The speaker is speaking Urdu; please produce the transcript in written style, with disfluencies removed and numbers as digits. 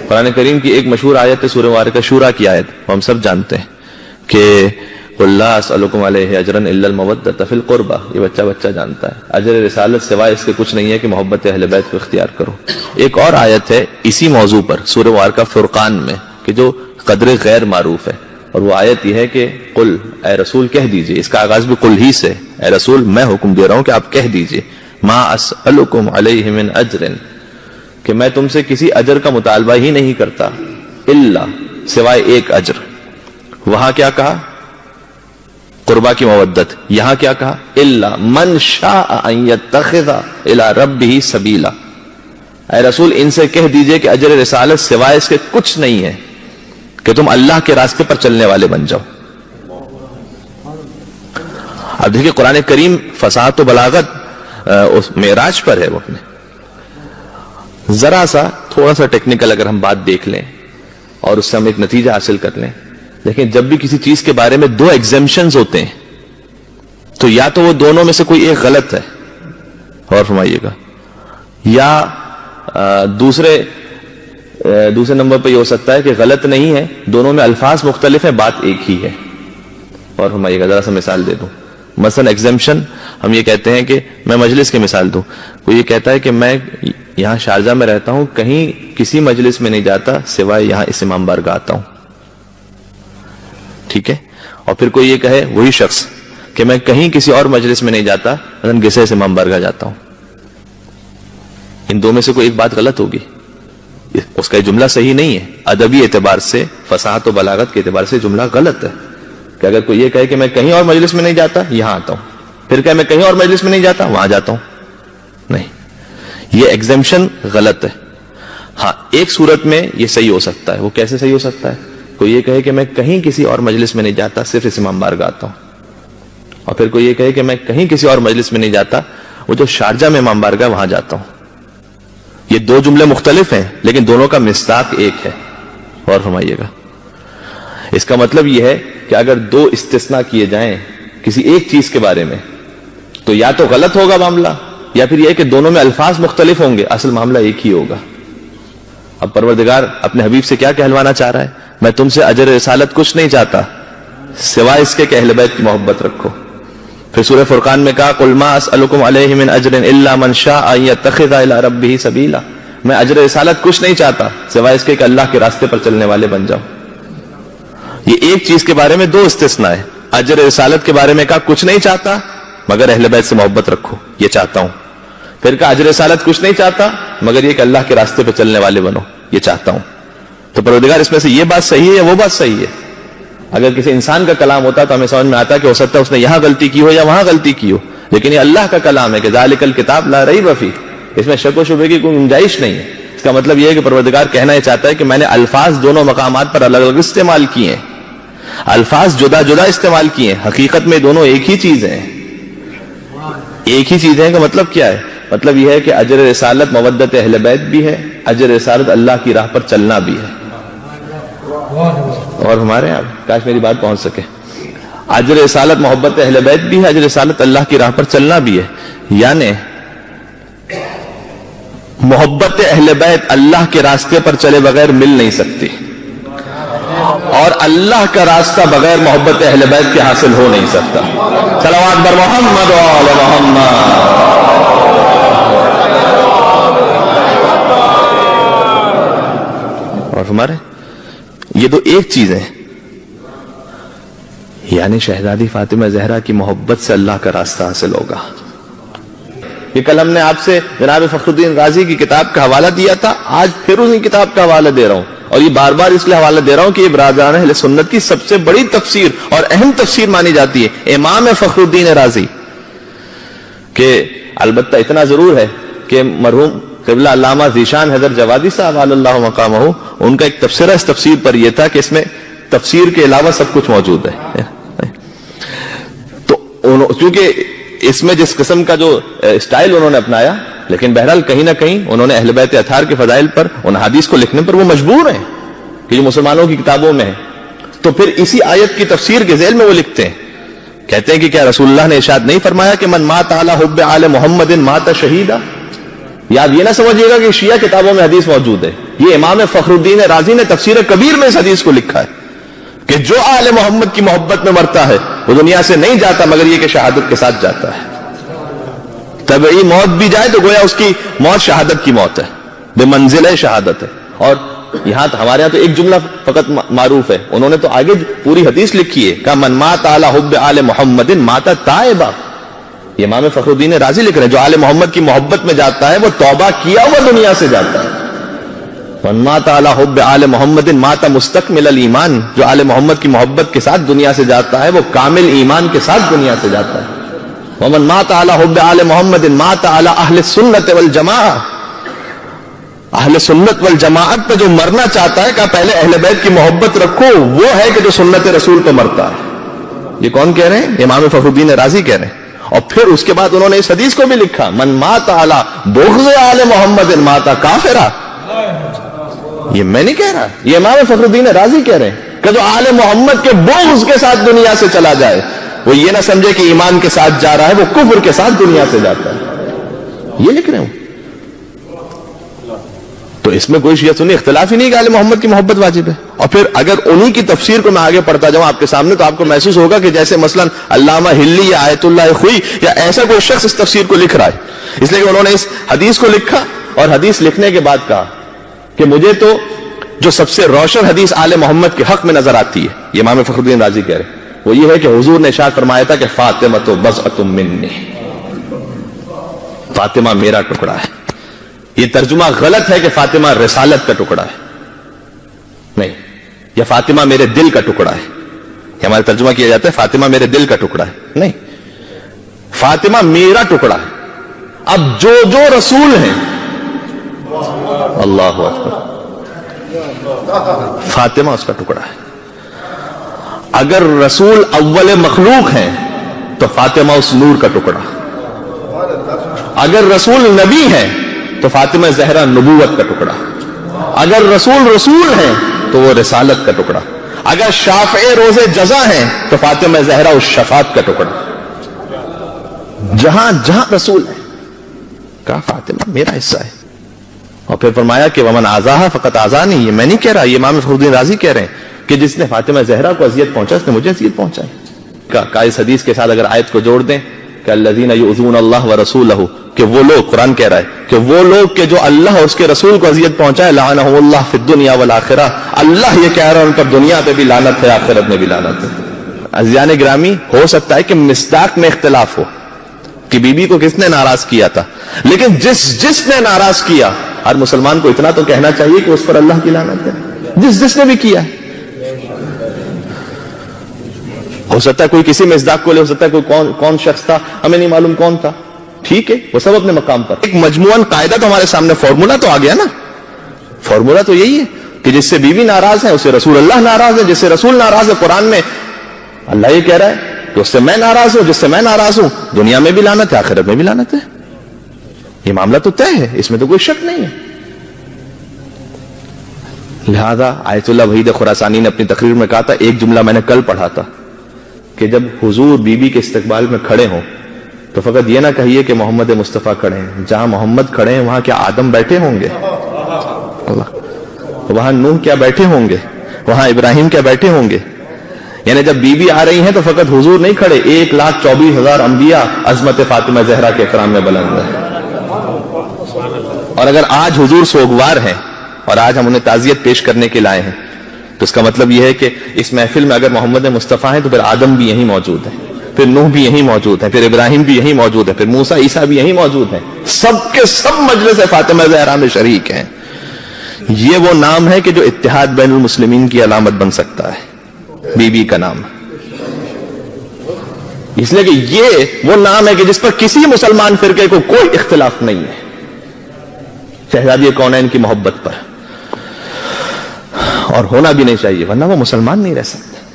قرآن کریم کی ایک مشہور آیت ہے سورہ مبارکہ شورا کی آیت، ہم سب جانتے ہیں کہ قُلْ لَا أَسْأَلُكُمْ عَلَيْهِ أَجْرًا إِلَّا الْمَوَدَّةَ فِي الْقُرْبَى، یہ بچہ جانتا ہے، اجر رسالت سوائے اس کے کچھ نہیں ہے کہ محبت اہل بیت کو اختیار کرو۔ ایک اور آیت ہے اسی موضوع پر سورہ مبارکہ فرقان میں کہ جو قدر غیر معروف ہے، اور وہ آیت یہ ہے کہ قل، اے رسول کہہ دیجئے، اس کا آغاز بھی قل ہی سے، اے رسول میں حکم دے رہا ہوں کہ آپ کہہ دیجئے ما اسألکم علیہ من اجر، کہ میں تم سے کسی اجر کا مطالبہ ہی نہیں کرتا، الا سوائے ایک اجر۔ وہاں کیا کہا؟ قربا کی مودت، یہاں کیا کہا؟ الا من شاء ان یتخذ الی ربہ سبیلا، اے رسول ان سے کہہ دیجئے کہ اجر رسالت سوائے اس کے کچھ نہیں ہے کہ تم اللہ کے راستے پر چلنے والے بن جاؤ۔ اب دیکھیں قرآن کریم فصاحت و بلاغت اس معراج پر ہے، وہ اپنے ذرا سا تھوڑا سا ٹیکنیکل اگر ہم بات دیکھ لیں اور اس سے ہم ایک نتیجہ حاصل کر لیں، لیکن جب بھی کسی چیز کے بارے میں دو ایگزمپشنز ہوتے ہیں تو یا تو وہ دونوں میں سے کوئی ایک غلط ہے، اور فرمائیے گا، یا دوسرے نمبر پہ یہ ہو سکتا ہے کہ غلط نہیں ہے، دونوں میں الفاظ مختلف ہیں، بات ایک ہی ہے۔ اور فرمائیے گا، ذرا سا مثال دے دوں۔ مثلا ایگزمپشن ہم یہ کہتے ہیں کہ میں مجلس کی مثال دوں، کوئی یہ کہتا ہے کہ میں یہاں شارجہ میں رہتا ہوں، کہیں کسی مجلس میں نہیں جاتا سوائے یہاں اس امام بارگاہ آتا ہوں، ٹھیک ہے؟ اور پھر کوئی یہ کہے، وہی شخص، کہ میں کہیں کسی اور مجلس میں نہیں جاتا، مثلا گسیس امام بارگاہ جاتا ہوں۔ ان دو میں سے کوئی ایک بات غلط ہوگی، اس کا جملہ صحیح نہیں ہے، ادبی اعتبار سے، فصاحت و بلاغت کے اعتبار سے جملہ غلط ہے۔ کہ اگر کوئی یہ کہے کہ میں کہیں اور مجلس میں نہیں جاتا، یہاں آتا ہوں، پھر کہے میں کہیں اور مجلس میں نہیں جاتا، وہاں جاتا ہوں، نہیں، یہ ایگزمپشن غلط ہے۔ ہاں ایک صورت میں یہ صحیح ہو سکتا ہے، وہ کیسے صحیح ہو سکتا ہے؟ کوئی یہ کہے کہ میں کہیں کسی اور مجلس میں نہیں جاتا، صرف اس امام بارگاہ آتا ہوں، اور پھر کوئی یہ کہے کہ میں کہیں کسی اور مجلس میں نہیں جاتا، وہ جو شارجہ میں امام بارگاہ وہاں جاتا ہوں۔ یہ دو جملے مختلف ہیں لیکن دونوں کا مصداق ایک ہے۔ اور فرمائیے گا، اس کا مطلب یہ ہے کہ اگر دو استثناء کیے جائیں کسی ایک چیز کے بارے میں تو یا تو غلط ہوگا معاملہ، یا پھر یہ کہ دونوں میں الفاظ مختلف ہوں گے، اصل معاملہ ایک ہی ہوگا۔ اب پروردگار اپنے حبیب سے کیا کہلوانا چاہ رہا ہے؟ میں تم سے اجر رسالت کچھ نہیں چاہتا سوائے اس کے کہ اہل بیت کی محبت رکھو۔ پھر سورہ فرقان میں کہا قل ما اسألکم علیہ من اجر الا من شاء ان یتخذ الی ربہ سبیلا، میں اجر رسالت کچھ نہیں چاہتا سوائے اس کے کہ اللہ کے راستے پر چلنے والے بن جاؤ۔ یہ ایک چیز کے بارے میں دو استثناء ہے، اجر رسالت کے بارے میں کہا کچھ نہیں چاہتا مگر اہل بیت سے محبت رکھو، یہ چاہتا ہوں۔ پھر کہا اجر رسالت کچھ نہیں چاہتا مگر یہ کہ اللہ کے راستے پہ چلنے والے بنو، یہ چاہتا ہوں۔ تو پروردگار اس میں سے یہ بات صحیح ہے یا وہ بات صحیح ہے؟ اگر کسی انسان کا کلام ہوتا تو ہمیں سمجھ میں آتا کہ ہو سکتا ہے اس نے یہاں غلطی کی ہو یا وہاں غلطی کی ہو، لیکن یہ اللہ کا کلام ہے کہ ذالک الکتاب لا ریب فیہ، اس میں شک و شبہ کی کوئی گنجائش نہیں ہے۔ اس کا مطلب یہ ہے کہ پروردگار کہنا یہ چاہتا ہے کہ میں نے الفاظ دونوں مقامات پر الگ الگ استعمال کیے ہیں، الفاظ جدا جدا استعمال کیے ہیں، حقیقت میں دونوں ایک ہی چیز ہیں۔ ایک ہی چیز ہے کا مطلب کیا ہے؟ مطلب یہ ہے کہ اجر رسالت مودت اہل بیت بھی ہے، اجر رسالت اللہ کی راہ پر چلنا بھی ہے۔ اور ہمارے یہاں کاش میری بات پہنچ سکے، اجر رسالت محبت اہل بیت بھی ہے، اجر رسالت اللہ کی راہ پر چلنا بھی ہے، یعنی محبت اہل بیت اللہ کے راستے پر چلے بغیر مل نہیں سکتی، اور اللہ کا راستہ بغیر محبت اہل بیت کے حاصل ہو نہیں سکتا۔ صلوات بر محمد و آل محمد۔ اور ہمارے یہ دو ایک چیزیں، یعنی شہزادی فاطمہ زہرا کی محبت سے اللہ کا راستہ حاصل ہوگا۔ یہ کل ہم نے آپ سے جناب فخر الدین رازی کی کتاب کا حوالہ دیا تھا، آج پھر اسی کتاب کا حوالہ دے رہا ہوں، اور یہ بار بار اس لیے حوالہ دے رہا ہوں کہ یہ برادران اہل سنت کی سب سے بڑی تفسیر اور اہم تفسیر مانی جاتی ہے امام فخر الدین رازی، کہ البتہ اتنا ضرور ہے کہ مرحوم قبلہ علامہ ذیشان حیدر جوادی صاحب علی اللہ مقامہ، ان کا ایک تبصرہ اس تفسیر پر یہ تھا کہ اس میں تفسیر کے علاوہ سب کچھ موجود ہے۔ تو چونکہ اس میں جس قسم کا جو اسٹائل انہوں نے اپنایا، لیکن بہرحال کہیں نہ کہیں انہوں نے اہل بیت اطہار کے فضائل پر ان حدیث کو لکھنے پر وہ مجبور ہیں کہ جو مسلمانوں کی کتابوں میں ہے۔ تو پھر اسی آیت کی تفسیر کے ذیل میں وہ لکھتے ہیں، کہتے ہیں کہ کیا رسول اللہ نے ارشاد نہیں فرمایا کہ من مات علی حب آل محمد مات شہیدا؟ یہ آپ یہ نہ سمجھیے گا کہ شیعہ کتابوں میں حدیث موجود ہے. یہ امام فخر الدین رازی نے تفسیر کبیر میں اس حدیث کو لکھا ہے کہ جو آل محمد کی محبت میں مرتا ہے وہ دنیا سے نہیں جاتا مگر یہ کہ شہادت کے ساتھ جاتا ہے. طبعی موت بھی جائے تو گویا اس کی موت شہادت کی موت ہے, بے منزل شہادت ہے. اور یہاں ہمارے یہاں تو ایک جملہ فقط معروف ہے, انہوں نے تو آگے پوری حدیث لکھی ہے کہ من مات علی حب آل محمد مات تائبا. یہ امام فخر الدین رازی لکھ رہے ہیں جو آل محمد کی محبت میں جاتا ہے وہ توبہ کیا ہوا دنیا سے جاتا ہے. من مات علی حب آل محمد مات مستکمل الایمان, جو آل محمد کی محبت کے ساتھ دنیا سے جاتا ہے وہ کامل ایمان کے ساتھ دنیا سے جاتا ہے. ومن مات علی حب آل محمد مات علی اہل السنت والجماعہ, اہل سنت والجماعت پہ جو مرنا چاہتا ہے کہ پہلے اہل بیت کی محبت رکھو, وہ ہے کہ جو سنت رسول پہ مرتا ہے. یہ کون کہہ رہے ہیں؟ امام فخر الدین رازی کہہ رہے ہیں. اور پھر اس کے بعد انہوں نے اس حدیث کو بھی لکھا من مات علی بغض آل محمد مات کافرا. یہ میں نہیں کہہ رہا, یہ امام فخر الدین رازی کہہ رہے ہیں کہ جو آل محمد کے بغض کے ساتھ دنیا سے چلا جائے وہ یہ نہ سمجھے کہ ایمان کے ساتھ جا رہا ہے, وہ کفر کے ساتھ دنیا سے جاتا ہے. یہ لکھ رہے ہوں. تو اس میں کوئی شیعہ سنی اختلاف ہی نہیں کہ آل محمد کی محبت واجب ہے. اور پھر اگر انہی کی تفسیر کو میں آگے پڑھتا جاؤں آپ کے سامنے تو آپ کو محسوس ہوگا کہ جیسے مثلا علامہ ہلی یا آیت اللہ خوئی یا ایسا کوئی شخص اس تفسیر کو لکھ رہا ہے, اس لیے کہ انہوں نے اس حدیث کو لکھا اور حدیث لکھنے کے بعد کہا کہ مجھے تو جو سب سے روشن حدیث آل محمد کے حق میں نظر آتی ہے, یہ امام فخر الدین رازی کہہ رہے ہیں, وہ یہ ہے کہ حضور نے ارشاد فرمایا تھا کہ فاطمہ تو بضعۃ منی, فاطمہ میرا ٹکڑا ہے. یہ ترجمہ غلط ہے کہ فاطمہ رسالت کا ٹکڑا ہے, نہیں, یا فاطمہ میرے دل کا ٹکڑا ہے. یہ ہمارا ترجمہ کیا جاتا ہے فاطمہ میرے دل کا ٹکڑا ہے, نہیں, فاطمہ میرا ٹکڑا ہے. اب جو جو رسول ہیں, اللہ اکبر, فاطمہ اس کا ٹکڑا ہے. اگر رسول اول مخلوق ہیں تو فاطمہ اس نور کا ٹکڑا. اگر رسول نبی ہیں تو فاطمہ زہرا نبوت کا ٹکڑا. اگر رسول ہیں تو وہ رسالت کا ٹکڑا. اگر شافع روز جزا ہیں تو فاطمہ زہرا اس شفاعت کا ٹکڑا. جہاں جہاں رسول ہے کہا فاطمہ میرا حصہ ہے. اور پھر فرمایا کہ ومن آزاہا فقط آزانی. یہ میں نہیں کہہ رہا, یہ امام فخر الدین رازی کہہ رہے ہیں کہ جس نے فاطمہ زہرا کو اذیت پہنچا اس نے مجھے اذیت پہنچائی. کا اس حدیث کے ساتھ اگر آیت کو جوڑ دیں کہ الذین یؤذون اللہ ورسولہ, کہ وہ لوگ, قرآن کہہ رہا ہے کہ وہ لوگ کہ جو اللہ اور اس کے رسول کو اذیت پہنچائے, لعنہم اللہ فی الدنیا والآخرہ, اللہ یہ کہہ رہا ہے ان پر دنیا پہ بھی لعنت ہے آخرت میں بھی لعنت ہے. عزیزان گرامی, ہو سکتا ہے کہ مصداق میں اختلاف ہو کہ بی بی کو کس نے ناراض کیا تھا, لیکن جس نے ناراض کیا, ہر مسلمان کو اتنا تو کہنا چاہیے کہ اس پر اللہ کی لعنت ہے, جس نے بھی کیا ہے. ہو سکتا ہے کوئی کسی مصداق کو لے, ہو سکتا ہے کوئی کون شخص تھا, ہمیں نہیں معلوم کون تھا, ٹھیک ہے, وہ سب اپنے مقام پر. ایک مجموعاً قاعدہ تو ہمارے سامنے, فارمولا تو آ گیا نا. فارمولا تو یہی ہے کہ جس سے بیوی ناراض ہے اسے رسول اللہ ناراض ہے, جس سے رسول ناراض ہے قرآن میں اللہ یہ کہہ رہا ہے کہ اس سے میں ناراض ہوں, جس سے میں ناراض ہوں دنیا میں بھی لعنت ہے آخرت میں بھی لعنت ہے. یہ معاملہ تو طے ہے, اس میں تو کوئی شک نہیں ہے. لہذا آیت اللہ وحید خراسانی نے اپنی تقریر میں کہا تھا, ایک جملہ میں نے کل پڑھا تھا کہ جب حضور بی بی کے استقبال میں کھڑے ہوں تو فقط یہ نہ کہیے کہ محمد مصطفیٰ کھڑے ہیں, جہاں محمد کھڑے ہیں وہاں کیا آدم بیٹھے ہوں گے, وہاں نوح کیا بیٹھے ہوں گے, وہاں ابراہیم کیا بیٹھے ہوں گے. یعنی جب بی بی آ رہی ہیں تو فقط حضور نہیں کھڑے, 1,24,000 انبیاء عظمت فاطمہ زہرا کے اکرام میں بلند ہیں. اور اگر آج حضور سوگوار ہیں اور آج ہم انہیں تعزیت پیش کرنے کے لائے ہیں تو اس کا مطلب یہ ہے کہ اس محفل میں اگر محمد مصطفیٰ ہیں تو پھر آدم بھی یہیں موجود ہے, پھر نوح بھی یہیں موجود ہے, پھر ابراہیم بھی یہیں موجود ہے, پھر موسیٰ عیسیٰ بھی یہیں موجود ہیں, سب کے سب مجلس فاطمہ زہرا میں شریک ہیں. یہ وہ نام ہے کہ جو اتحاد بین المسلمین کی علامت بن سکتا ہے, بی بی کا نام. اس لیے کہ یہ وہ نام ہے کہ جس پر کسی مسلمان فرقے کو کوئی اختلاف نہیں ہے, شہزادی کونین کی محبت پر, اور ہونا بھی نہیں چاہیے ورنہ وہ مسلمان نہیں رہ سکتا.